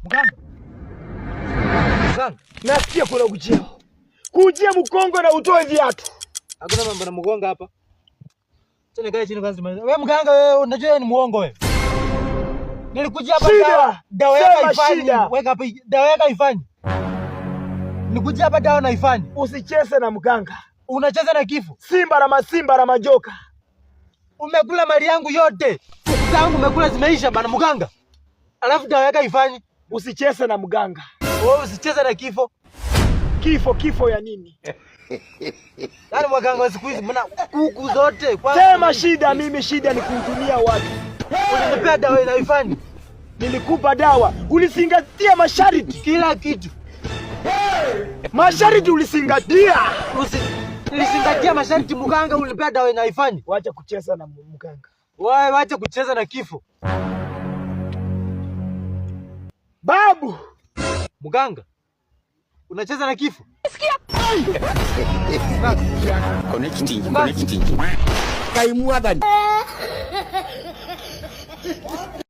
Mganga. Mganga, nasikia kuna kujia mkongo na utoe viatu. Hakuna mambo na mgonga hapa. Tena kae chini kwanza. Wewe mganga, wewe unajua ni muongo wewe. Nilikujia hapa dawa yako ifanye. Weka hapa dawa yako ifanye. Nilikujia hapa dawa na ifanye. Usicheze na mganga. Unacheza na kifo. Simba na majoka. Umekula mali yangu yote. Siku zangu umekula zimeisha bana mganga. Alafu dawa yako ifanye. Usicheze na mganga. Wewe usicheze na kifo. Kifo ya nini? Yaani mganga siku hizi mbona kuku zote kwa sema shida, mimi shida ni kuhudumia watu. Ulinipea dawa inaifanye. Nilikupa dawa, ulizingatia masharti kila kitu. Masharti ulizingatia. Nilizingatia masharti mganga, ulinipea dawa inaifanye. Wacha kucheza na mganga. Wewe wacha kucheza na kifo. Babu, mganga. Unacheza na kifo? Connecting. Kaimua gani?